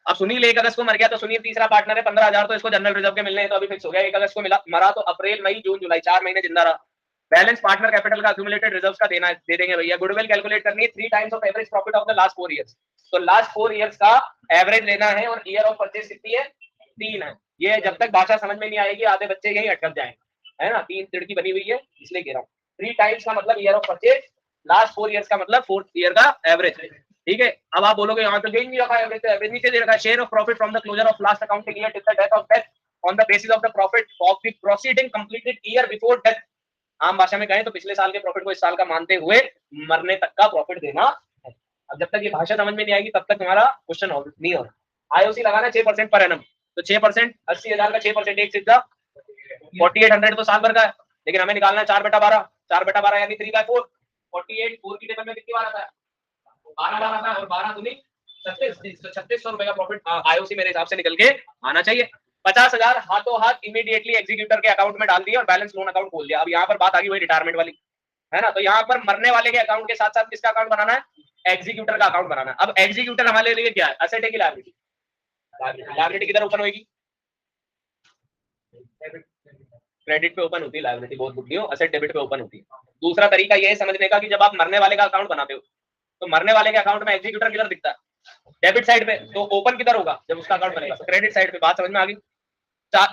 अब सुनील 1 अगस्त को मर गया तो सुनील तीसरा पार्टनर है, 15,000 तो इसको जनरल रिजर्व के मिलने हैं, तो अभी फिक्स हो गया। 1 अगस्त को मिला, मरा तो अप्रैल मई जून जुलाई 4 महीने जिंदा रहा। बैलेंस पार्टनर कैपिटल का अक्यूमुलेटेड रिजर्व्स का देना दे देंगे भैया। गुडविल कैलकुलेट करनी है 3 times of average profit of the last 4 years. तो लास्ट 4 इयर्स का एवरेज लेना है और ईयर ऑफ परचेज कितनी है 3 है। ये जब तक भाषा समझ में नहीं आएगी आधे बच्चे यही अटक जाएंगे, है ना। 3 तिड़की बनी हुई है इसलिए कह रहा हूँ। 3 टाइम्स का मतलब year of purchase, last 4 years का मतलब 4th ईयर का एवरेज, ठीक है। अब आप बोलोगे यहाँ तो गेन नहीं रखा एवरेज, तो एवरेज नीचे दे रखा है। Share of profit from the closure of last accounting year till the death of death on the basis of the profit of the proceeding completed year before death. आम भाषा में कहें तो पिछले साल के प्रॉफिट को इस साल का मानते हुए मरने तक का प्रॉफिट देना है। अब जब तक ये भाषा समझ में नहीं आएगी तब तक तुम्हारा क्वेश्चन नहीं होना। आईओसी लगाना 6% पर एनम, तो 6% 80,000 का 6% एक सीधा 4800 तो साल भर का है, लेकिन हमें निकालना है 4/12, 4/12 यानी 3/4। 48 4 की टेबल में कितनी बार आता है 12 बार आता है, और 12 दूनी 36, तो 3600 रुपए का प्रॉफिट आईओसी मेरे हिसाब से निकल के आना चाहिए। 50,000 हाथों हाथ इमीडिएटली एग्जीक्यूटर के अकाउंट में डाल दिया और बैलेंस लोन अकाउंट खोल दिया। अब यहाँ पर बात आ गई वही रिटायरमेंट वाली, है ना। तो यहाँ पर मरने वाले के अकाउंट के साथ साथ किसका अकाउंट बनाना है, एग्जीक्यूटर का अकाउंट बनाना है। अब एग्जीक्यूटर हमारे लिए क्या है, असेट है कि लायबिलिटी? लायबिलिटी किधर ओपन होगी, क्रेडिट पे ओपन होती है लायबिलिटी, बहुत बुद्धि हो। असेट डेबिट पे ओपन होती है। दूसरा तरीका यह है समझने का कि जब आप मरने वाले का अकाउंट बनाते हो तो मरने वाले के अकाउंट में एग्जीक्यूटर किधर दिखता है, डेबिट साइड पे, तो ओपन किधर होगा जब उसका अकाउंट बनेगा, क्रेडिट साइड पे। बात समझ में आ गई।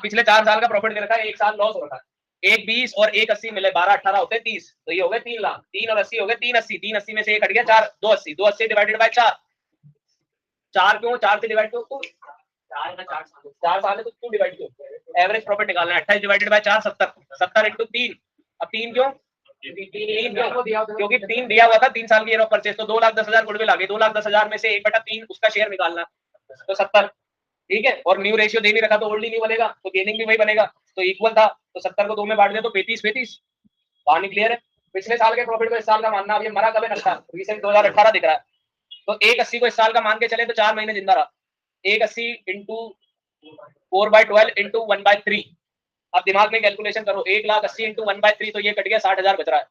पिछले 4 साल का प्रॉफिट दे रखा है, 1 साल लॉस हो रखा है। 1 20 और 1 80 मिले 12 18 होते 30, तो ये हो गए 3 लाख। 3 और 80 हो गए 380, 380 में से 1 हट गया 4, 280, 280 डिवाइडेड बाय 4। 4 क्यों, 4 से डिवाइड क्यों, 4 साल है तो 2 डिवाइड क्यों। एवरेज प्रॉफिट निकालना है 28 डिवाइडेड बाय 4 70, 70 इंटू 3। अब 3 क्यों, क्योंकि 3 दिया हुआ था 3 साल की ईयर ऑफ परचेज, तो 2,10,000 गुडविल आ गई। 2,10,000 में से 1/3 उसका शेयर निकालना, तो 70, ठीक है। और न्यू रेशियो दे नहीं रखा तो ओल्ड ही न्यू बनेगा, तो गेनिंग भी वही बनेगा। तो इक्वल था तो 70 को 2 में बांट दिया तो 35 कहानी क्लियर है। पिछले साल के प्रॉफिट को इस साल का मानना, अब ये मरा कब है, रिसेंट 2018 दिख रहा है, तो 180 को इस साल का मान के चले तो 4 महीने जिंदा रहा। 180 इंटू 4/12 इंटू 1/3। अब दिमाग में कैलकुलेशन करो, 1,80,000 इंटू 1/3, तो ये कट गया 60,000 बच रहा है।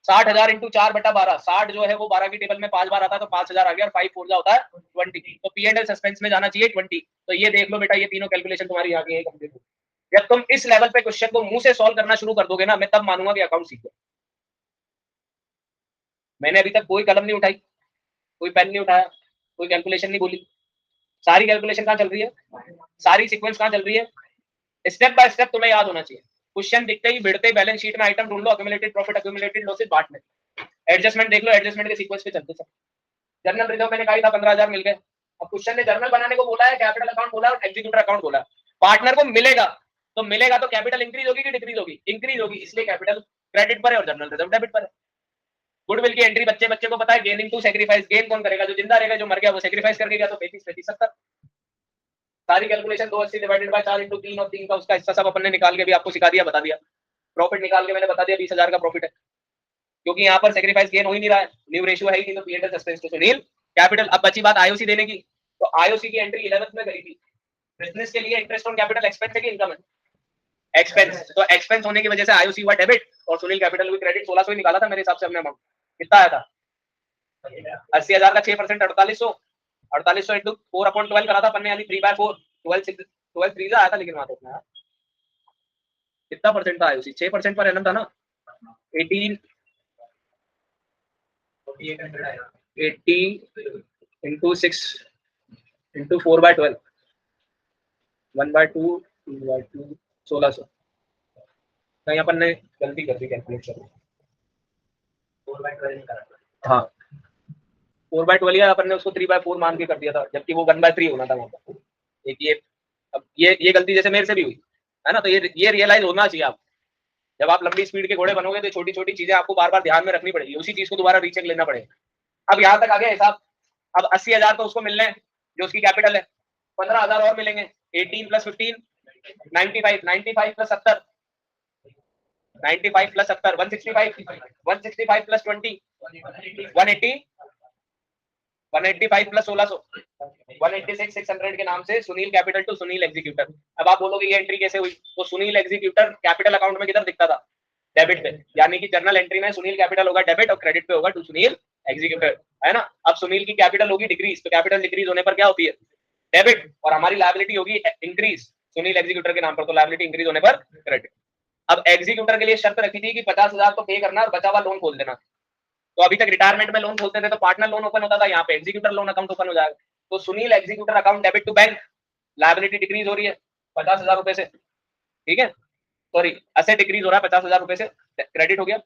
60,000 इंटू 4/12, 60 जो है वो 12 की टेबल में 5 बार आता है तो 5,000 आ गया, और 5 4 होता है 20, तो P&L सस्पेंस में जाना चाहिए 20। तो ये देख लो बेटा, ये तीनों कैलकुलेशन तुम्हारी आ गई है कंप्लीट। जब तुम इस लेवल पे क्वेश्चन को मुंह से सॉल्व करना शुरू कर दोगे ना, मैं तब मानूंगा कि अकाउंट सीखो। मैंने अभी तक कोई कलम नहीं उठाई, कोई पेन नहीं उठाया, कोई कैलकुलेशन नहीं बोली, सारी कैलकुलेशन कहाँ चल रही है, सारी सीक्वेंस कहाँ चल रही है, स्टेप बाय स्टेप तुम्हें याद होना चाहिए। क्वेश्चन दिखते ही भिड़ते बैलेंस शीट में आइटम ढूंढ लो, अक्यूमुलेटेड प्रॉफिट अक्यूमुलेटेड लॉसेस बांट में, एडजस्टमेंट देख लो, एडजस्टमेंट के सीक्वेंस पे चलते सब। जर्नल रिजर्व मैंने कहा था 15,000 मिल गए। अब क्वेश्चन ने जर्नल बनाने को बोला है, कैपिटल अकाउंट बोला और एग्जीक्यूटर अकाउंट बोला। पार्टनर को मिलेगा तो कैपिटल इंक्रीज होगी कि डिक्रीज होगी, इंक्रीज होगी, इसलिए कैपिटल क्रेडिट पर है और जर्नल रिजर्व डेबिट पर है। गुडविल की एंट्री बच्चे बच्चे को पता है, गेनिंग टू सेक्रीफाइस, गेन कौन करेगा, जो जिंदा रहेगा, जो मर गया वो सेक्रीफाइस करके गया, तो 35 70। सारी कैलकुलेशन 280 डिवाइडेड बाय 4 इंटू 3 और 3 का उसका हिस्सा सब अपन ने निकाल के भी आपको सिखा दिया, बता दिया। प्रॉफिट निकाल के मैंने बता दिया 20,000 का प्रॉफिट है, क्योंकि यहाँ पर सेक्रीफाइस गेन हो ही नहीं रहा है, न्यू रेशियो है ही नहीं, तो P&L सस्पेंस तो सुनील कैपिटल। अब बची बात आईओसी देने की, तो आईओसी की एंट्री 11th में करी थी। बिजनेस के लिए इंटरेस्ट ऑन कैपिटल एक्सपेंस है कि इनकम है, एक्सपेंस, तो एक्सपेंस होने की वजह से आईओसी हुआ डेबिट और सुनील कैपिटल हुई क्रेडिट। 1600 ही निकाला था मेरे हिसाब से हमने अमाउंट, कितना आया था 80,000 का 6% 4800, 4800 इंटू 4/12 करा था अपन ने, यानी 3/4, 12 3 आया था, लेकिन वहां तो कितना परसेंट था आईओसी, 6% पर एनम था ना, 18 80 इंटू 6 इंटू 4/12 1/2 2/2 1600। कहीं अपन ने गलती कर दी कैलकुलेट करने, 4/12 हाँ 4/12 या अपन ने उसको 3/4 मान के कर दिया था, जबकि वो 1/3 होना था वहां पर। एक ये, अब ये गलती जैसे मेरे से भी हुई है ना, तो ये रियलाइज होना चाहिए आप। जब आप लंबी स्पीड के घोड़े बनोगे तो छोटी छोटी चीजें आपको बार बार ध्यान में रखनी पड़ेगी, उसी चीज को दोबारा रीचेक लेना पड़ेगा। अब यहाँ तक आ गया हिसाब। अब 80,000 तो उसको मिलने हैं जो उसकी कैपिटल है, 15,000 और मिलेंगे, 18 + 15 95, 95 + 70 95 + 70 165, 165 + 20 180, 185 + 1600 186 600 के नाम से Sunil capital to Sunil executor. अब आप बोलोगे ये एंट्री कैसे हुई, तो सुनील एग्जीक्यूटर कैपिटल अकाउंट में किधर दिखता था, डेबिट पे, यानी कि जर्नल एंट्री में सुनील कैपिटल होगा डेबिट और क्रेडिट पे होगा टू सुनील एग्जीक्यूटर, है ना। अब सुनील की कैपिटल होगी डिक्रीज, तो कैपिटल डिक्रीज होने पर क्या होती है, डेबिट, और हमारी लायबिलिटी होगी इंक्रीज सुनील एग्जीक्यूटर के नाम पर, तो लायबिलिटी इंक्रीज होने पर क्रेडिट। अब एग्जीक्यूटर के लिए शर्त रखी थी कि 50,000 तो पे करना और बचा हुआ लोन खोल देना। तो अभी तक रिटायरमेंट में लोन खोलते थे तो पार्टनर लोन ओपन होता था, यहाँ पे एग्जीक्यूटर लोन अकाउंट ओपन हो जाएगा। तो Sunil executor account debit to bank, liability decrease हो रही है 50,000 रुपए से, ठीक है, सॉरी एसेट डिक्रीज हो रहा है 50,000 रुपए से, क्रेडिट हो गया।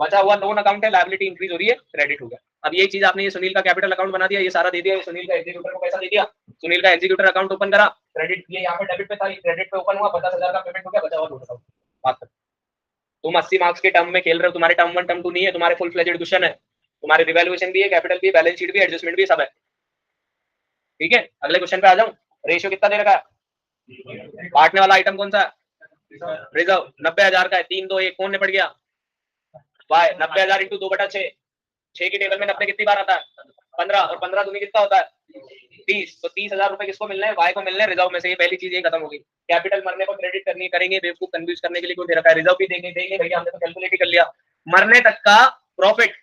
बचा हुआ लोन अकाउंट है, लायबिलिटी इंक्रीज हो रही है, क्रेडिट हो गया। अब ये चीज आपने ये सुनील का कैपिटल अकाउंट बना दिया, ये सारा दे दिया, सुनील का एग्जीक्यूटर को पैसा दे दिया, सुनील का एग्जीक्यूटर अकाउंट ओपन करा, क्रेडिट ये यहाँ पे डेबिट पे था, क्रेडिट पे ओपन हुआ, 50,000 का पेमेंट हो गया, बचा हुआ लोन अकाउंट। बात कर, तुम 80 मार्क्स के टर्म में खेल रहे हो, तुम्हारे टर्म 1 टर्म 2 नहीं है, तुम्हारे फुल फ्लेजेड क्वेश्चन है, तुम्हारे रिवैल्यूएशन भी है, कैपिटल भी है, बैलेंस शीट भी, एडजस्टमेंट भी, सब है, ठीक है। अगले क्वेश्चन पे आ जाऊं, रेशियो कितना दे रखा है, बांटने वाला आइटम कौन सा है, रिजर्व 90,000 का है, 3 2 1 कौन निपट गया, वाई 90,000 इंटू 2/6, 6 की टेबल में 90 कितनी बार आता है, 15, और 15 दूनी कितना होता है 30, तो 30,000 रुपए किसको मिलने हैं, वाई को मिलने हैं रिजर्व में से, ये पहली चीज ये खत्म होगी। कैपिटल मरने पर क्रेडिट करनी करेंगे, बेवकूफ कंफ्यूज करने के लिए क्यों दे रखा है, रिजर्व भी देंगे देंगे भैया, हमने तो कैलकुलेट ही कर लिया। मरने तक का profit,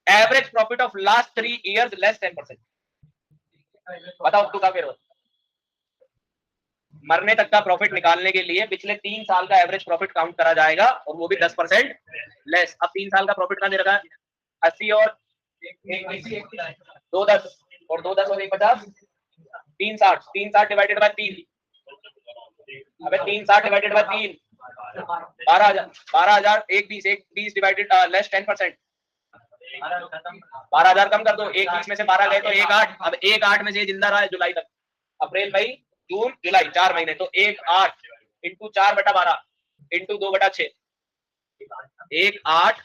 average profit of last 3 years less 10%, बताओ तू का फिर मरने तक का प्रॉफिट निकालने के लिए पिछले 3 साल का एवरेज प्रॉफिट काउंट करा जाएगा, और वो भी 10% लेस। अब 3 साल का प्रॉफिट कहां दे रखा है, 80 और 2 10 और 2 10 और 1 50, 360, 360 डिवाइडेड बाय 3, अबे 360 डिवाइडेड बाय 3, 12,000, 1 20 डिवाइडेड लेस 10%, 12,000 कम कर दो, 1 20 में से 12 गए तो 1 8, अब 1 8 में से जिंदा रहा है जुलाई तक, अप्रैल मई जून जुलाई 4 महीने, तो 1 8 into 4/12 into 2/6, 1 8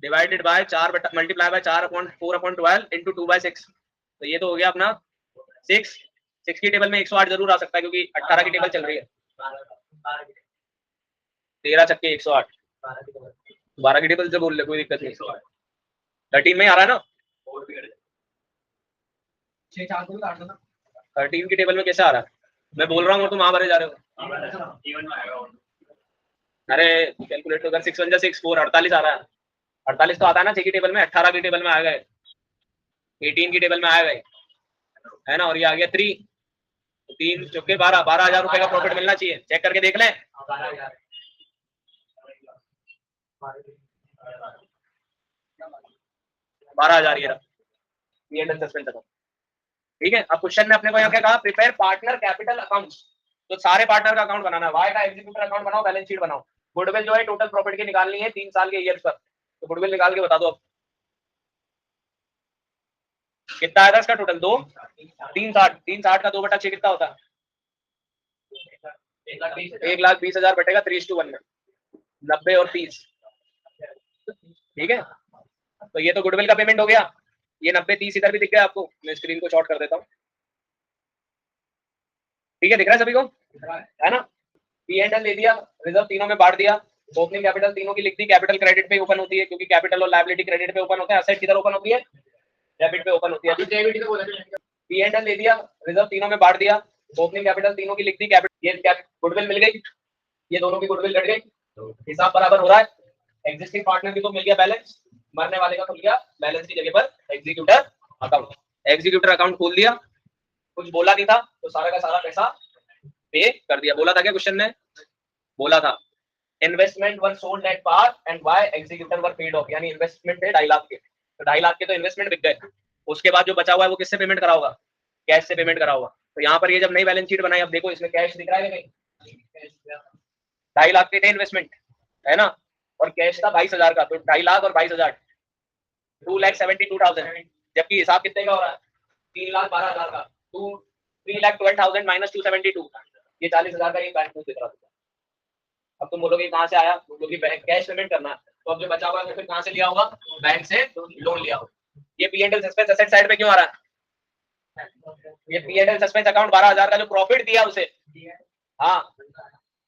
divided by 4 multiply by 4/4/12 into 2/6, तो ये तो हो गया अपना 6 की टेबल में 108 जरूर आ सकता है क्योंकि 18 की टेबल चल रही है, 13 छक्के 108, 12 की टेबल से बोल ले, कोई दिक्कत नहीं, 13 में आ रहा है ना, 13 की टेबल में कैसे आ रहा है, मैं बोल रहा हूँ तुम वहां भरे जा रहे हो, अरे कैलकुलेट तो कर, 6 1 6 4 48 आ रहा है, 48 तो आता है ना 6 की टेबल में, 18 की टेबल में आ गए, 18 की टेबल में आ गए, है ना, और ये आ गया 3, 3 चौके 12, 12,000 रुपए का प्रॉफिट मिलना चाहिए, चेक करके देख लें, 12,000 ये सस्पेंस अकाउंट, ठीक है। अब क्वेश्चन में अपने को यहाँ क्या कहा, प्रिपेयर पार्टनर कैपिटल अकाउंट, तो सारे पार्टनर का अकाउंट बनाना है, वाई का एग्जीक्यूटर अकाउंट बनाओ, बैलेंस शीट बनाओ, गुडविल जो है टोटल प्रॉफिट की निकालनी है 3 साल के ईयर पर, तो गुडविल निकाल के बता दो अब कितना आएगा इसका टोटल, 2 360 का 2/6 कितना होता है, 1,20,000 बटेगा 3:1 में, 90 और 30, ठीक है। तो ये तो गुडविल का पेमेंट हो गया, ये 90 30 इधर भी दिख गया आपको, मैं स्क्रीन को शॉर्ट कर देता हूँ, ठीक है, दिख रहा है सभी को, है ना। पी एंड एल दे दिया, रिजर्व तीनों में बांट दिया, ओपनिंग कैपिटल तीनों की लिख दी, कैपिटल क्रेडिट पे ओपन होती है क्योंकि कैपिटल और लायबिलिटी क्रेडिट पे ओपन होता है, एसेट किधर ओपन होती है, डेबिट पे ओपन होती है। पी एंड एल दे दिया, रिजर्व तीनों में बांट दिया, ओपनिंग कैपिटल तीनों की लिख दी, कैपिटल ये गुडविल मिल गई, ये दोनों की गुडविल कट गई, हिसाब बराबर हो रहा है, एग्जिस्टिंग पार्टनर की तो मिल गया बैलेंस, मरने वाले का खुल गया बैलेंस की जगह पर एग्जीक्यूटर अकाउंट, एग्जीक्यूटर अकाउंट खोल दिया, कुछ बोला नहीं था तो सारा का सारा पैसा पे कर दिया, बोला था क्या क्वेश्चन ने, बोला था investment were sold at par and why executor were paid off, यानी इन्वेस्टमेंट है 2.5 लाख के, तो 2.5 लाख के तो इन्वेस्टमेंट बिक गए, उसके बाद जो बचा हुआ है वो किससे पेमेंट करा होगा, कैश से पेमेंट करा होगा। तो यहाँ पर ये जब नई बैलेंस शीट बनाई, अब देखो इसमें कैश दिख रहा है नहीं, 2.5 लाख के थे इन्वेस्टमेंट, है ना, और कैश था 22,000 का, तो 2.5 लाख और 22,000 2,72,000, जबकि हिसाब कितने का हो रहा है, 3,12,000 का, 3,12,000 माइनस 272, ये 40,000 का एक बैंक दिख रहा था। अब तुम बोलोगे कहाँ से आया, क्योंकि बैंक कैश पेमेंट करना है, तो अब जो बचा हुआ है फिर कहाँ से लिया होगा, बैंक से लोन लिया होगा। ये पी&एल सस्पेंस एसेट साइड पे क्यों आ रहा है, ये पी&एल सस्पेंस अकाउंट 12,000 का जो प्रॉफिट दिया उसे, हाँ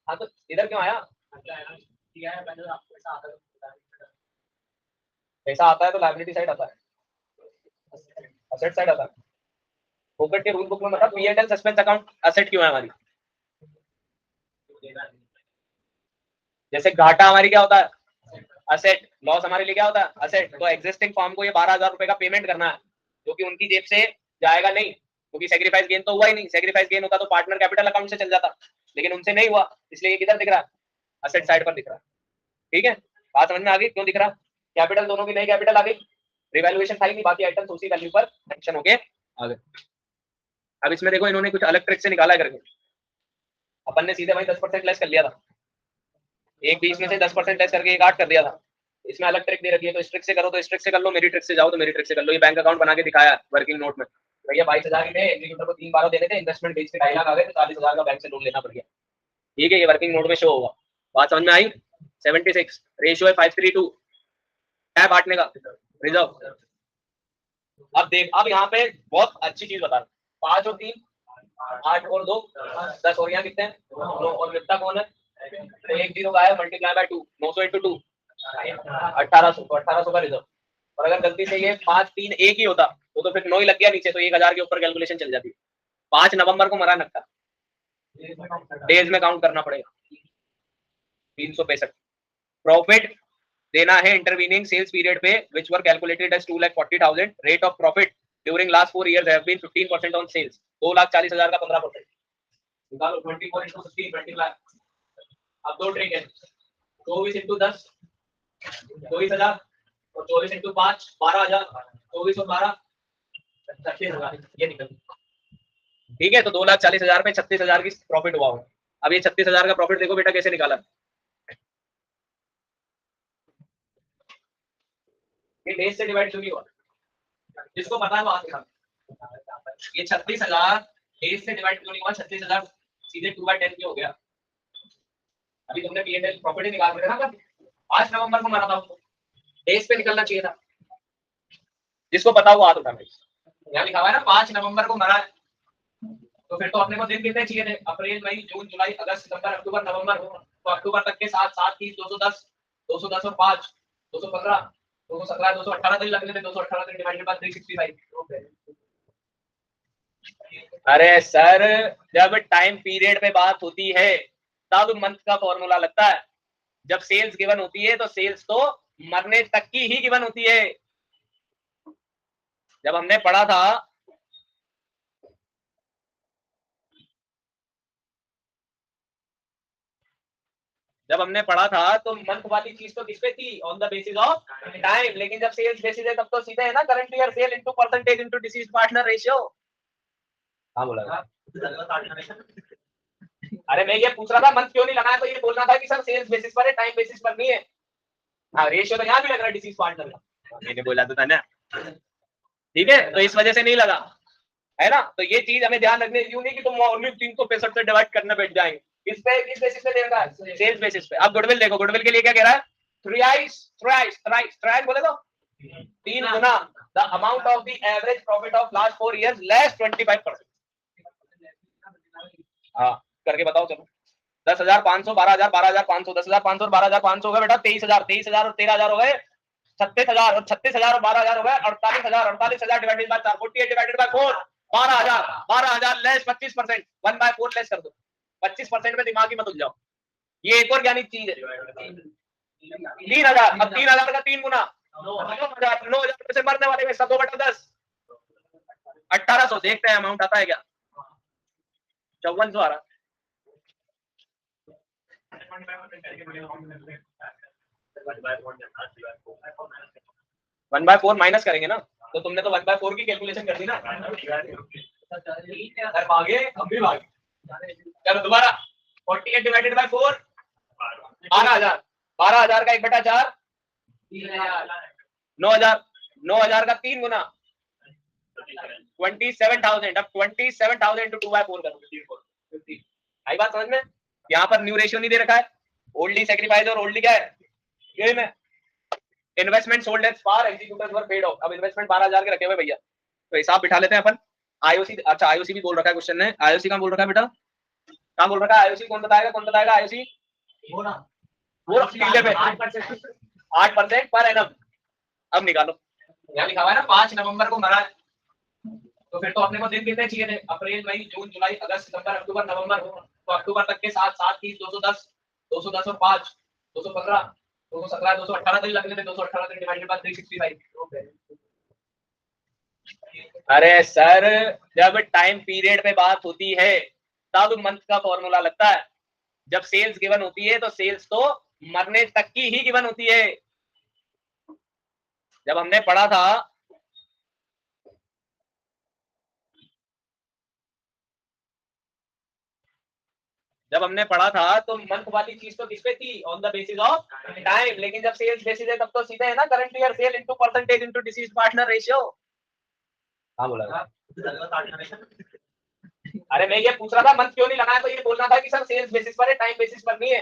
हाँ, तो इधर क्यों आया, पैसा आता है तो लायबिलिटी साइड आता है, एसेट साइड आता है, फोकट के रूल बुक में मतलब पी&एल सस्पेंस अकाउंट एसेट क्यों है हमारी, जैसे घाटा हमारी क्या होता है असेट, लॉस हमारे लिए क्या होता है असेट, तो एग्जिस्टिंग फॉर्म को ये 12,000 रुपए का पेमेंट करना है जो कि उनकी जेब से जाएगा नहीं, क्योंकि सेक्रीफाइस गेन तो हुआ ही नहीं। सेक्रीफाइस गेन होता तो पार्टनर कैपिटल अकाउंट से चल जाता, लेकिन उनसे नहीं हुआ, इसलिए ये किधर दिख रहा है, असेट साइड पर दिख रहा है। ठीक है, बात समझ में आ गई क्यों दिख रहा? कैपिटल दोनों की नई कैपिटल आ गई, रिवैल्यूएशन था ही नहीं, बाकी आइटम्स उसी वैल्यू पर मेंशन हो गए आ गए। अब इसमें देखो इन्होंने कुछ अलग ट्रिक से निकाला करके, अपन ने सीधे भाई 10% लेस कर लिया था, एक 20 में से 10% लेस करके एक 8 कर दिया था। इसमें अलग ट्रिक दे रखी है, तो इस ट्रिक से करो तो इस ट्रिक से कर लो, मेरी ट्रिक से जाओ तो मेरी ट्रिक से कर लो। ये बैंक अकाउंट बना के दिखाया वर्किंग नोट में, भैया 22,000 थे, एग्जीक्यूटिव को 3-12 देने थे, इन्वेस्टमेंट बेच के 2.5 लाख आ गए तो 40,000 का बैंक से लोन लेना पड़ गया। ठीक है, ये वर्किंग नोट में शो होगा। बात समझ में आई? 76 रेशियो है 5:3 है बांटने का रिजर्व। अब देख, अब यहाँ पे बहुत अच्छी चीज बता रहा, 5 और 3 8 और 2 10 और यहाँ कितने हैं 9, और मिलता कौन है, तो 1 0 का है, मल्टीप्लाई बाय 2, 900 इंटू 2 1800, तो 1800 का रिजर्व। और अगर गलती से ये 5 3 1 ही होता तो फिर 9 ही लग गया नीचे, तो 1000 के ऊपर कैलकुलेशन चल जाती। 5 नवंबर को मरा नक्का, डेज में काउंट करना पड़ेगा। 365 प्रॉफिट देना है इंटरवीनिंग सेल्स पीरियड पे which were calculated as 2,40,000। Rate of profit during last 4 years have been 15% on sales. 2,40,000 का 15% निकालो, 24 into 15 मल्टीप्लाई। अब दो ट्रिक है, 24 into 10 24,000 और 24 into 5 12,000, 24 और 12 36,000, ये निकल। ठीक है, तो 2,40,000 पे 36,000 की प्रॉफिट हुआ हो। अब ये 36,000 का प्रॉफिट देखो बेटा कैसे निकाला, ये डेज से डिवाइड क्यों नहीं हुआ, जिसको पता है वो आगे खा। ये 36,000 डेज से डिवाइड क्यों नहीं हुआ, 36,000 सीधे 2/10 क्यों हो गया? अभी तुमने P&L प्रॉफिट निकाल के ना 5 नवंबर को मारा था, डेज पे निकलना चाहिए था, जिसको पता वो हाथ उठाना। यहाँ लिखा हुआ है ना 5 नवंबर को मरा है, तो फिर तो अपने को दिन कितने चाहिए थे, अप्रैल मई जून जुलाई अगस्त सितंबर अक्टूबर नवंबर, तो अक्टूबर तक के 7 7 30 210 210 और 5 215 217 218 दिन लगने थे, 218 दिन डिवाइडेड बाय 365। अरे सर, जब टाइम पीरियड पे बात होती है तब मंथ का फॉर्मूला लगता है, जब सेल्स गिवन होती है तो सेल्स तो मरने तक की ही गिवन होती है। जब हमने पढ़ा था तो मंथ वाली चीज तो किस पे थी, on the basis of time, लेकिन जब सेल्स बेसिस है तब तो सीधे है ना current year cell into percentage into deceased partner ratio. हाँ बोला, अरे मैं ये पूछ रहा था मंथ क्यों नहीं लगाया, तो ये बोलना था कि सर सेल्स बेसिस पर है, टाइम बेसिस पर नहीं है। हाँ, रेशियो तो यहाँ भी लग रहा है डिसीज पार्टनर का, मैंने बोला तो था ना। ठीक है, तो इस वजह से नहीं लगा है ना। तो ये चीज हमें ध्यान रखनी, यूं नहीं कि तुम ओनली 365 से डिवाइड करने बैठ जाएंगे। किस बेसिस पे दे रखा है, सेल्स बेसिस पे। अब गुडविल देखो, गुडविल के लिए क्या कह रहा है, थ्राइस बोले तो 3 गुना the amount of the average profit of last 4 years less 25%। हाँ करके बताओ चलो, 10,500 12,000 12,500 10,500 और 12,500 हो गए बेटा 23,000 23,000 और 13,000 हो गए 36,000 और 36,000 और 12,000 हो गए 48,000 48,000 divided by 4 48 divided by 4 12,000 less 25%, 1/4 less कर दो। 25% में दिमाग ही मत उलझाओ। ये एक और ज्ञानी चीज है। 3,000, अब 3,000 का 3 गुना 9,000 9,000 से मरने वाले में 100/10 1,800। देखते हैं अमाउंट आता है क्या, 5400 आ रहा। 1/4 माइनस करेंगे ना, तो तुमने तो 1/4 की कैलकुलेशन कर दी ना। भागे हम भी भागे, चलो दोबारा 48 डिवाइडेड बाय 4 12,000 12,000 का 1/4 9,000 9,000 का 3 गुना 27,000। अब 27,000 इंटू 2/4 करो, 50। आई बात समझ में? यहाँ पर न्यू रेशियो नहीं दे रखा है, ओल्डली सेक्रीफाइस और ओल्डली क्या है, ये में investment sold as par executors were paid off. अब इन्वेस्टमेंट 12,000 के रखे हुए भैया, तो हिसाब बिठा लेते हैं अपन। आईओसी, अच्छा आईओसी भी बोल रखा है क्वेश्चन ने, आईओसी कहां बोल रखा है बेटा, कहां बोल रखा है आईओसी, कौन बताएगा आईओसी, वो ना वो टीले पे 8% पर एनम। अब निकालो, यहाँ लिखा हुआ है ना 5 नवंबर को मरा, तो फिर तो अपने को दिन कितने चाहिए थे, अप्रैल मई जून जुलाई अगस्त सितंबर अक्टूबर नवंबर, तो अक्टूबर तक के 7 7 30 210 210 और 5 215 217 218 दिन लगने थे, 218 दिन डिवाइडेड बाय 365। अरे सर, जब टाइम पीरियड पे बात होती है तब मंथ का फॉर्मूला लगता है। जब सेल्स गिवन होती है तो सेल्स तो मरने तक की ही गिवन होती है। जब हमने पढ़ा था तो मंथ वाली चीज तो किस पे थी? On the basis of time. लेकिन जब सेल्स बेसिस है तब तो सीधे है ना, current year cell into percentage into deceased partner ratio. हाँ बोला। अरे मैं ये पूछ रहा था मंथ क्यों नहीं लगाया, तो ये बोलना था कि सर सेल्स बेसिस पर है, टाइम बेसिस पर नहीं है।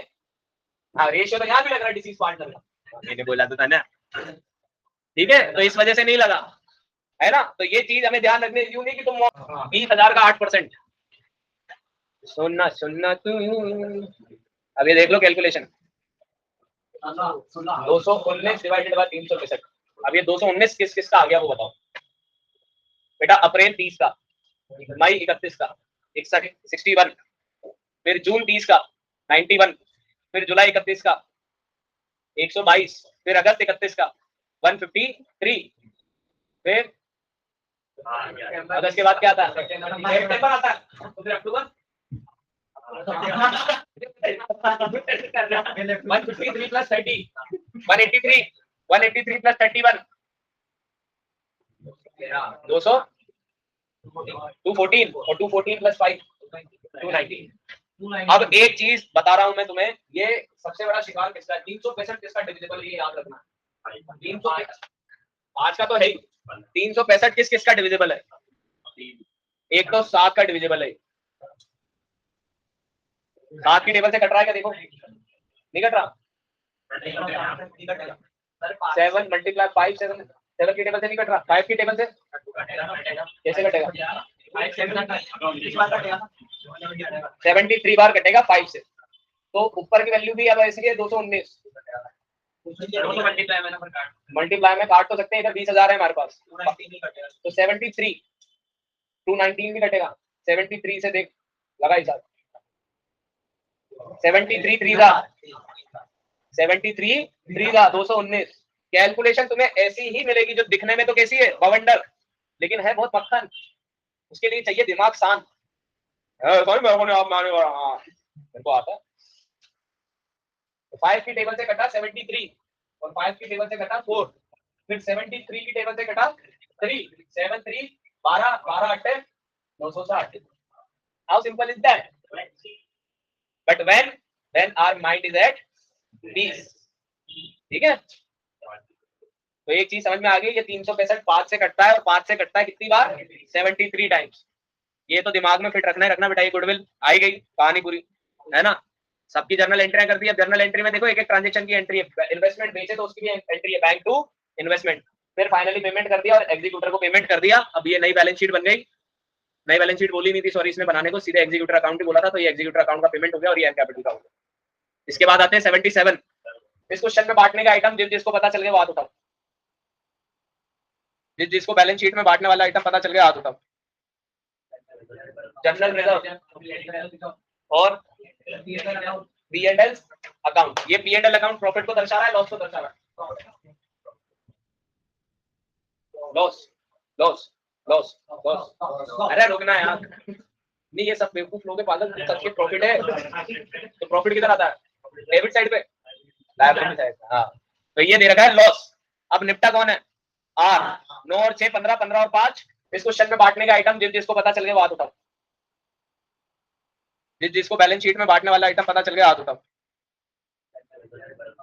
हाँ, रेशियो तो यहाँ भी लग रहा है डिसीज पार्टनर का, मैंने बोला तो था ना। ठीक है, तो इस वजह से नहीं लगा, है ना। तो ये चीज हमें ध्यान रखने यूं नहीं कि तुम 20,000 का 8%। सुनना सुनना तू, अब ये देख लो कैलकुलेशन, 219 डिवाइडेड बाय 365। अब ये 219 किस किस का आ गया वो बताओ बेटा। अप्रैल 30 का, मई 31 का 61, फिर जून 30 का 91, फिर जुलाई 31 का 122, फिर अगस्त 31 का 153, फिर अगस्त के बाद क्या आता है? सितंबर आता है, फिर अक्टूबर 153 प्लस 30 183 183 प्लस 31 200 214 और 214 प्लस 5 290। अब एक चीज बता रहा हूं मैं तुम्हें, ये सबसे बड़ा शिकार किसका है? 365 किसका डिविजिबल है, ये याद रखना। 300 आज का तो है ही। 365 किस किसका डिविजिबल है? एक तो 7 का डिविजिबल है। 7 की टेबल से कट रहा है क्या? देखो नहीं कट रहा। 7 मल्टीप्लाई 5 7 की टेबल से नहीं कट रहा। 5 की टेबल से कैसे कटेगा? 73 बार कटेगा 5 से। तो ऊपर की वैल्यू भी अब ऐसी है 219। मल्टीप्लाई में काट तो सकते हैं, इधर 20,000 है हमारे पास, तो 73 219 भी कटेगा। 73 से देख लगा हिसाब, 73 3 था 73 3 था 219। कैलकुलेशन तुम्हें ऐसी ही मिलेगी जो दिखने में तो कैसी है, बवंडर, लेकिन है बहुत मक्खन। उसके लिए चाहिए दिमाग शांत। मेरे को आता है। 5 की टेबल से कटा 73 और 5 की टेबल से कटा 4, फिर 73 की टेबल से कटा 3 7 3 12 12 अट्टे 960। How simple is that? But when our mind is at peace. ठीक है, तो एक चीज समझ में आ गई, ये 365 5 से कटता है, और 5 से कटता है कितनी बार? 73 टाइम्स। ये तो दिमाग में फिट रखना है, रखना बेटा। ये गुडविल आई गई कहानी पूरी, है ना। सबकी जर्नल एंट्री कर दी। अब जर्नल एंट्री में देखो एक एक ट्रांजेक्शन की एंट्री है। इन्वेस्टमेंट बेचे तो उसकी भी एंट्री है, बैंक टू इन्वेस्टमेंट। फिर फाइनली पेमेंट कर दिया और एग्जीक्यूटर को पेमेंट कर दिया। अब ये नई बैलेंस शीट बन गई। नई बैलेंस शीट बोली नहीं थी, सॉरी, इसने बनाने को सीधे एग्जीक्यूटर अकाउंट ही बोला था। तो ये एग्जीक्यूटर अकाउंट का पेमेंट हो गया और ये कैपिटल का हो गया। इसके बाद आते हैं 77। इस क्वेश्चन में बांटने का आइटम जिसको पता चल गया वो हाथ उठाओ। जिसको बैलेंस शीट में बांटने वाला आइटम पता चल गया हाथ उठाओ। जनरल रिजर्व और पी एंड एल अकाउंट। ये P and L account profit को दर्शा रहा है, लॉस को दर्शा रहा है? Loss loss loss loss. अरे रुकना यार, नहीं ये सब बेवकूफ लोग हैं पागल। सबके प्रॉफिट है तो प्रॉफिट किधर आता है? डेबिट साइड पे, लायबिलिटी साइड। हाँ, तो ये दे रखा है लॉस। अब निपटा कौन है? आर। 9 और 6 15, 15 और 5। इस क्वेश्चन में बांटने का आइटम जिसको पता चल गया वो हाथ उठाओ। जिसको बैलेंस शीट में बांटने वाला आइटम पता चल गया हाथ उठाओ।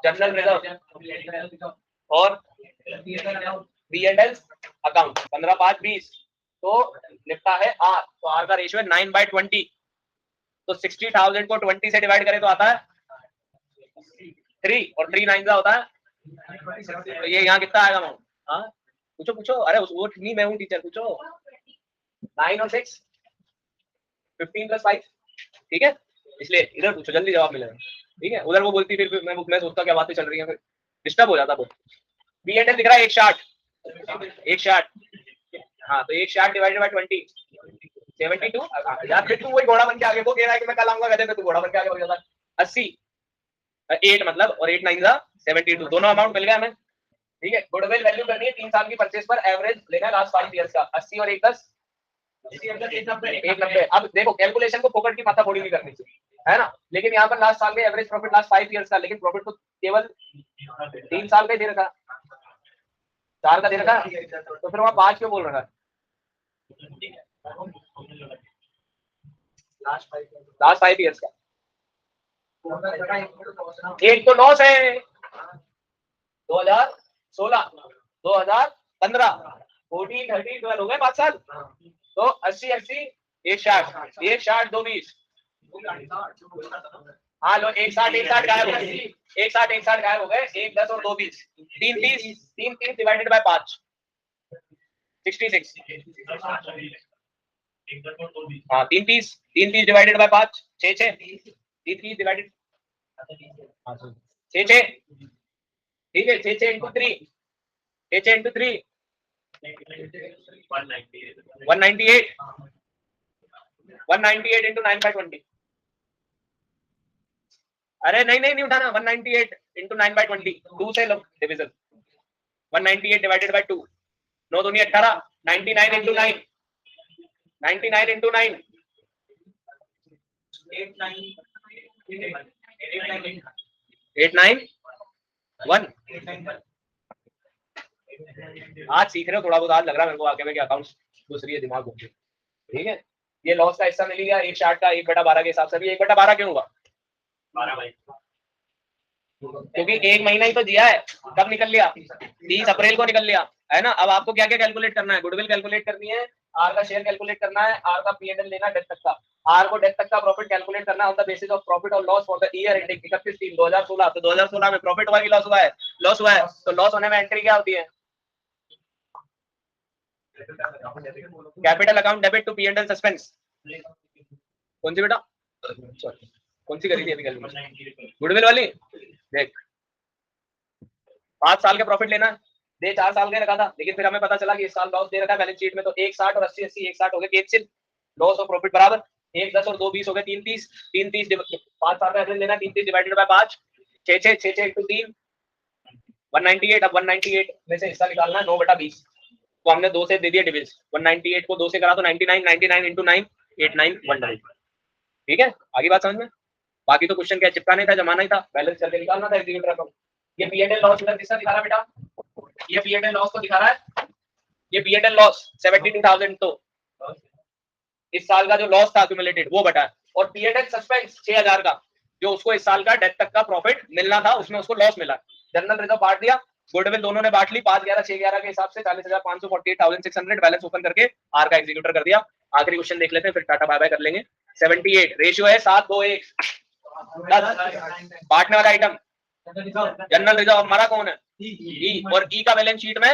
जनरल रिजर्व और बी एंड एल अकाउंट। 15 5 20 तो निपटा है आर। तो आर का रेशियो है 9/20। तो 60,000 को 20 से डिवाइड करें तो आता है 3, और 3 9 का होता है। तो ये यहाँ कितना आएगा अमाउंट? हाँ पूछो पूछो। अरे वो नहीं, मैं हूँ टीचर, पूछो। 9 और 6 15 प्लस 5। ठीक है, इसलिए इधर पूछो, जल्दी जवाब मिलेगा। ठीक है, उधर वो बोलती फिर मैं सोचता क्या बातें चल रही हैं, फिर डिस्टर्ब हो जाता बहुत। बी एंड एल दिख रहा है 160। हाँ, तो 160 डिवाइडेड बाय 20 72। यार फिर तू वही घोड़ा बन के आगे वो कह रहा है कि मैं कल आऊंगा गधे पे, तू घोड़ा बन के आगे हो जाता। 80 8 मतलब, और 8 9 72। दोनों अमाउंट मिल गया हमें। ठीक है, गुडविल वैल्यू करनी है 3 साल की परचेज पर, एवरेज लेना है लास्ट 5 ईयर्स का, 80 और 1 10 190। अब देखो कैलकुलेशन को फोकट की माथा फोड़ी नहीं करनी चाहिए, है ना, लेकिन यहाँ पर लास्ट साल के एवरेज प्रॉफिट लास्ट 5 ईयर्स का, लेकिन प्रॉफिट तो केवल 3 साल का ही दे रखा, 4 का दे रखा, तो फिर वहाँ 5 क्यों बोल रहा है? लास्ट 5 ईयर्स का एक तो लॉस है 2016 2015 14 13 12 हो गए 5 साल, तो 80 80 160 160 2 20, हाँ लो 160 गायब हो गए, 160 गायब हो गए, 1 10 और 2 20, 3 30 डिवाइडेड बाय 5 66, हाँ 3 30 डिवाइडेड बाय 5 6 6 3 30 डिवाइडेड 6 6, ठीक है 6 6 into 3 6 6 into 3 198 into 9 by 20, अरे नहीं उठाना, 198 into 9 by 20, 2 से लो डिवीजन, 198 डिवाइडेड बाय 2, 9 दूनी 18, 99 into 9 99 into 9 891, आज सीख रहे हो थोड़ा बहुत, आज लग रहा है मेरे को आगे में कि अकाउंट्स दूसरी है दिमाग घूम, ठीक है। ये लॉस का हिस्सा मिल गया 160 का 1/12 के हिसाब से, भी 1/12 क्यों हुआ? 12 भाई, क्योंकि 1 महीना ही तो दिया है, कब निकल लिया? 30 अप्रैल को निकल लिया, है ना। अब आपको क्या क्या कैलकुलेट करना है? गुडविल कैलकुलेट करनी है, आर का शेयर कैलकुलेट करना है, आर का पीएनएल लेना डेट तक का, आर को डेट तक का प्रॉफिट कैलकुलेट करना on the basis of profit और loss for the year ending 31/3/2016। तो 2016 में प्रॉफिट हुआ कि लॉस हुआ है? लॉस हुआ है, तो लॉस होने में एंट्री क्या होती है? Capital account debit to PNL suspense. कौन सी बेटा? कौन सी करी थी अभी कैलकुलेशन? गुडविल वाली। देख 5 साल का प्रॉफिट लेना दे, 4 साल का रखा था, लेकिन फिर हमें पता चला कि इस साल लॉस दे रखा है बैलेंस शीट में, तो 160 और 80 80 160 हो गए, कैंसिल, लॉस और प्रॉफिट बराबर, 1 10 और 2 20 हो गए, 3 30 3 30 5 साल का एवरेज लेना, 3 30 डिवाइडेड बाय 5 6 6 6 6 into 3 198। अब 198 में से हिस्सा निकालना है 9/20, तो हमने 2 से दे दिया डिविजन, 198 को 2 से करा तो 99 99 into 9 89 ठीक है, आगे बात समझ में। बाकी तो क्वेश्चन क्या चिपकाने था, जमाना ही था, बैलेंस करके निकालना था एग्जीक्यूटिव अकाउंट। ये पीएनएल लॉस इधर किसका दिखा रहा है बेटा? ये पीएनएल लॉस को दिखा रहा है, ये पीएनएल लॉस 72,000, तो इस साल का जो लॉस था एक्यूमुलेटेड वो बटा है, और पीएनएल सस्पेंस 6,000 का, जो उसको इस साल का डेट तक का प्रॉफिट मिलना था, उसमें उसको लॉस मिला। जनरल रिजर्व बांट दिया, गुडविल दोनों ने बांट ली, 5 11 6 11 के हिसाब से 40,548,600 बैलेंस ओपन करके आर का एग्जीक्यूटर कर दिया। आखिरी क्वेश्चन देख लेते हैं, फिर टाटा बाय बाय कर लेंगे। 78 रेशियो है 7 2 1 10, बांटने वाला आइटम जनरल रिजर्व, हमारा कौन है? ई, और ई का बैलेंस शीट में,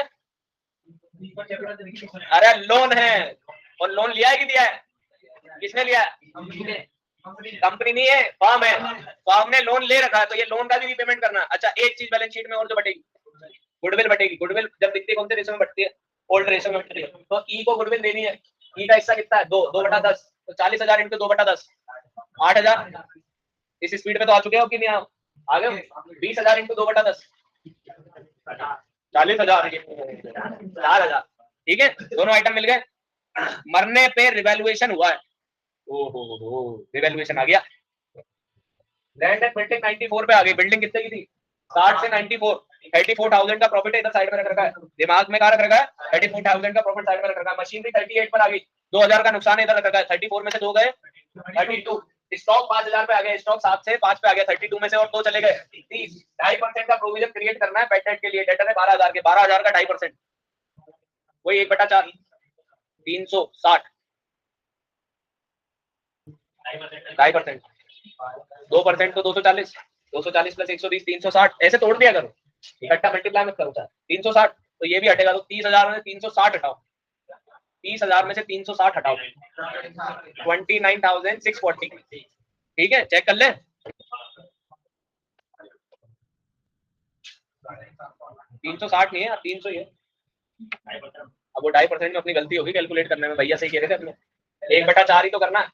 अरे लोन है, और लोन लिया है कि दिया है? किसने लिया है? कंपनी नहीं है, फर्म है, फर्म ने लोन ले रखा है, तो ये लोन का भी रीपेमेंट करना है। अच्छा एक चीज बैलेंस शीट में और जो बटेगी, गुडविल बटेगी। गुडविल जब दिखती है कौन से रेशो में बढ़ती है? ओल्ड रेशो में बढ़ती है, तो ई को गुडविल देनी है। ई का हिस्सा कितना है? 2/10, तो 40,000 into 2/10 8,000। इस स्पीड पे तो आ चुके हो कि नहीं? आ गए? 20,000 into 2/10 40,000 4,000, ठीक है, दोनों आइटम मिल गए। मरने पे रिवैल्यूएशन हुआ है, ओहो रिवैल्यूएशन आ गया। लैंड एंड बिल्डिंग 94 पे आ गई, बिल्डिंग कितने की थी? 60 से 94, 34,000 का प्रॉफिट है, इधर साइड में रख रखा है, दिमाग में कहाँ रख रखा है? 34,000 का प्रॉफिट साइड में रख रखा है। मशीनरी 38 पर आ गई, 2,000 का नुकसान इधर रख रखा है, 34 में से 2 गए 32। स्टॉक 5,000 पे आ गया, स्टॉक 7 से 5 पे आ गया, 32 में से और 2 चले गए 30। 2.5% का प्रोविजन क्रिएट करना है बैड डेट के लिए, डेटर है 12,000 के, 12,000 का 2.5%, वही 1/4 360, 2.5%, 2% तो 240, 240 प्लस 120 360, ऐसे तोड़ दिया करो, इकट्ठा मल्टीप्लाई मत करो। 360 तो ये भी हटेगा, तो 30,000 में 360 हटाओ, 30,000 में से 360 हटाओ, 29,640, ठीक है, चेक कर ले। तीन सौ 60 नहीं है, 300 ही है। अब वो 2.5% में अपनी गलती होगी कैलकुलेट करने में, भैया सही कह रहे थे अपने, 1/4 ही तो करना है।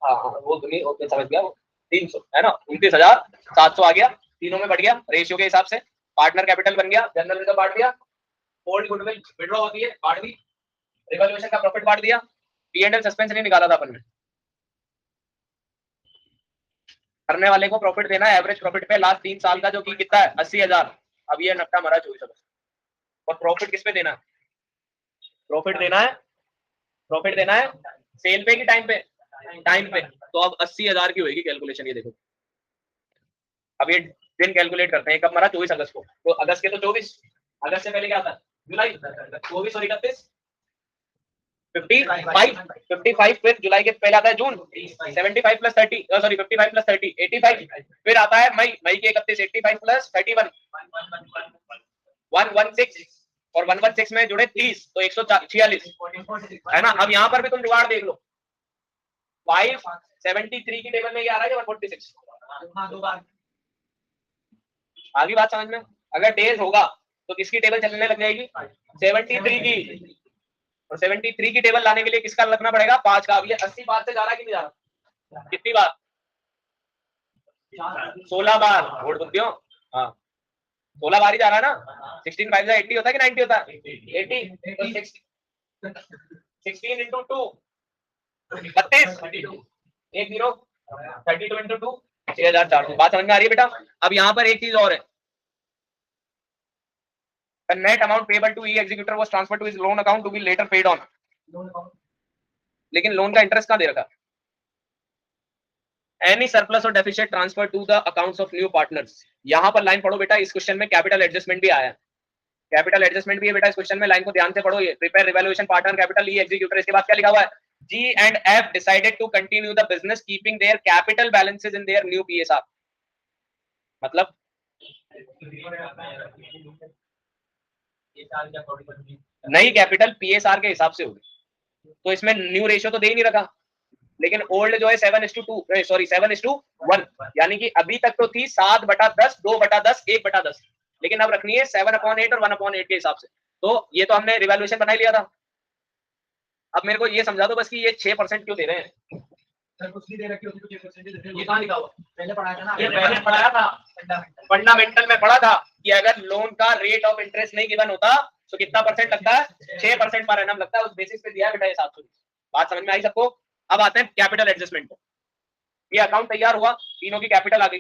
हाँ वो समझ गया, वो 300 है ना, 29,700 आ गया, तीनों में बढ़ गया रेशियो के हिसाब से, पार्टनर कैपिटल बन गया, जनरल रिजर्व बांट दिया, ओल्ड गुडविल विड्रॉ होती है बांट दी, रिवैल्यूएशन का प्रॉफिट बांट दिया, P&L सस्पेंस नहीं निकाला था अपन ने, करने वाले को प्रॉफिट देना है एवरेज प्रॉफिट पे लास्ट 3 साल का जो कि कितना है 80,000, अब ये नट्टा मरा 24 और प्रॉफिट किस पे देना है, प्रॉफिट देना है सेल पे की टाइम पे, तो अब 80,000 की होगी कैलकुलेशन, ये देखो अब ये दिन कैलकुलेट करते हैं, कब मरा 24 अगस्त को, तो अगस्त के तो 24, अगस्त से पहले क्या आता है जुलाई, 24 और 31 55, फिर जुलाई के पहले आता है जून 75 प्लस 30 सॉरी 55 प्लस 30 85, फिर आता है मई के 31 85 प्लस 31 116 और 116 में जुड़े 30 तो 146 है ना। अब यहाँ पर भी तुम जुगाड़ देख लो, 573 की टेबल में ये आ रहा है 146, आगे बात समझ में, अगर डेज होगा तो किसकी टेबल चलने लग जाएगी 73 की, और 73 की टेबल लाने के लिए किसका लगना पड़ेगा 5 का। अब ये 80 बार से जा रहा है कि नहीं जा रहा, कितनी बार 16 बार, वोट बुद्धियों, हाँ 16 बार ही जा रहा है ना, 16 5 80 होता है कि 90 होता है 80, तो 16 into 2 32, 1 0 32 into 2 6400, बात समझ में आ रही है बेटा। अब यहाँ पर एक चीज और है, the net amount payable to e-executor was transferred to his loan account to be later paid on, लेकिन लोन का इंटरेस्ट कहाँ दे रखा, any surplus or deficit transferred to the accounts of new partners, यहाँ पर लाइन पढ़ो बेटा, इस question में कैपिटल एडजस्टमेंट भी आया है, कैपिटल एडजस्टमेंट भी है बेटा इस क्वेश्चन में, लाइन को ध्यान से पढ़ो, ये prepare revaluation partner capital E executor, इसके बाद क्या लिखा हुआ है G and F decided to continue the business keeping their capital balances in their new PSR, मतलब नई कैपिटल PSR के हिसाब से होगी, तो इसमें न्यू रेशियो तो दे ही नहीं रखा, लेकिन ओल्ड जो है 7:2 सॉरी 7:1, यानी कि अभी तक तो थी 7/10 2/10 1/10, लेकिन अब रखनी है 7/8 और 1/8 के हिसाब से, तो ये तो हमने रिवैल्यूएशन बना ही लिया था। अब मेरे को ये समझा दो बस कि ये 6% क्यों दे रहे हैं, सर कुछ नहीं दे रखी होती, ये कहां लिखा हुआ, पहले पढ़ाया था ना, ये पहले पढ़ाया था, फंडामेंटल में पढ़ा था कि अगर लोन का रेट ऑफ इंटरेस्ट नहीं गिवन होता तो कितना परसेंट लगता है 6% पर एनम लगता है, उस बेसिस पे दिया बेटा ये 700। बात समझ में आई सबको। अब आते हैं कैपिटल एडजस्टमेंट को, ये अकाउंट तैयार हुआ, तीनों की कैपिटल आ गई,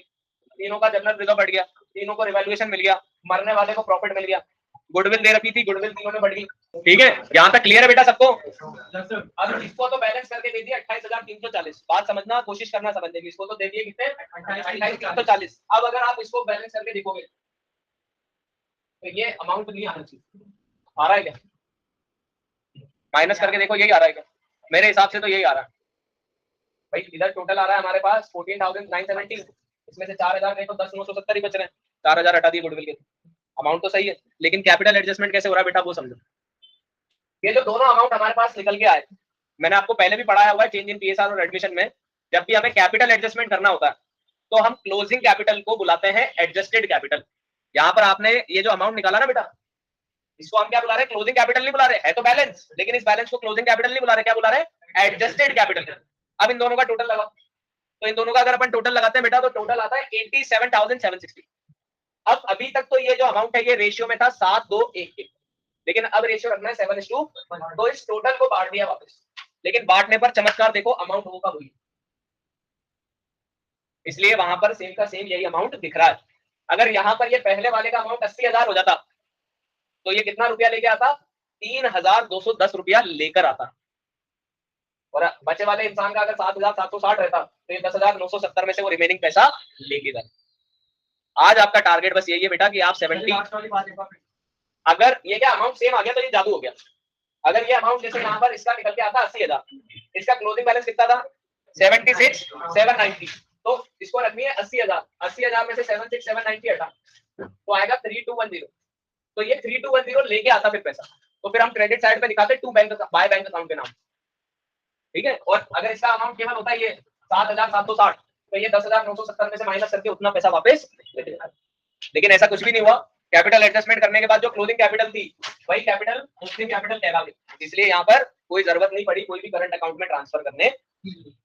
तीनों का जनरल रिजर्व बढ़ गया, तीनों को रिवैल्यूएशन मिल गया, मरने वाले को प्रॉफिट मिल गया, गुडविल दे रखी थी, गुडविल तीनों में बढ़ गई, ठीक है यहाँ तक क्लियर है बेटा सबको। अब इसको तो बैलेंस करके दे दिया 28,340, बात समझना कोशिश करना समझने की, इसको तो दे दिए कितने 28,340। अब अगर आप इसको बैलेंस करके देखोगे तो ये अमाउंट नहीं आना चाहिए, आ रहा है क्या, माइनस करके देखो यही आ रहा है क्या, मेरे हिसाब से तो यही आ रहा है भाई, इधर टोटल आ रहा है हमारे पास 14,970, इसमें से 4,000 गए तो 10,970 ही बच रहे हैं, 4,000 हटा दिए गुडविल के, अमाउंट तो सही है, लेकिन कैपिटल एडजस्टमेंट कैसे हो रहा है बेटा वो समझो। ये जो दोनों अमाउंट हमारे पास निकल के आए, मैंने आपको पहले भी पढ़ाया हुआ है चेंज इन पीएसआर और एडमिशन में, जब भी हमें कैपिटल एडजस्टमेंट करना होता है तो हम क्लोजिंग कैपिटल को बुलाते हैं एडजस्टेड कैपिटल। यहाँ पर आपने ये जो अमाउंट निकाला ना बेटा, इसको हम क्या बुला रहे हैं, क्लोजिंग कैपिटल नहीं बुला रहे, है तो बैलेंस, लेकिन इस बैलेंस को क्लोजिंग कैपिटल नहीं बुला रहे, क्या बुला रहे हैं एडजस्टेड कैपिटल। अब इन दोनों का टोटल लगा, तो इन दोनों का अगर अपन टोटल लगाते हैं बेटा तो टोटल आता है 87,760। अब अभी तक तो ये जो अमाउंट है ये रेशियो में था 7:2:1 के, लेकिन अब रेशियो रखना है 7:2, तो इस टोटल को बांट दिया वापस, लेकिन बांटने पर चमत्कार देखो अमाउंट होगा वही, इसलिए वहां पर सेम का सेम यही अमाउंट दिख रहा है। अगर यहाँ पर ये पहले वाले का अमाउंट 80,000 हो जाता तो ये कितना रुपया लेके आता, 3,210 रुपया लेकर आता, और बचे वाले इंसान का अगर 7,760 रहता तो ये 10,970 में से वो रिमेनिंग पैसा लेके जाता। आज आपका टारगेट बस यही है बेटा कि आप 70, अगर ये क्या अमाउंट सेम आ गया तो ये जादू हो गया। अगर ये अमाउंट जैसे यहाँ पर इसका निकल के आता 80,000, इसका क्लोजिंग बैलेंस कितना था 76,790, तो इसको रखनी है 80,000, 80,000 में से 76,790 हटा तो आएगा 3,210, तो ये 3,210 लेके आता फिर पैसा, तो फिर हम क्रेडिट साइड पे दिखाते to bank by bank account के नाम, ठीक है। और अगर इसका अमाउंट केवल होता है ये 7,760 तो ये 10,970 में से माइनस करके उतना पैसा वापस लेके जाता, लेकिन ऐसा कुछ भी नहीं हुआ। कैपिटल एडजस्टमेंट करने के बाद जो क्लोजिंग कैपिटल थी वही कैपिटल ओपनिंग कैपिटल कहला गई, इसलिए यहाँ पर कोई जरूरत नहीं पड़ी कोई भी करंट अकाउंट में ट्रांसफर करने की।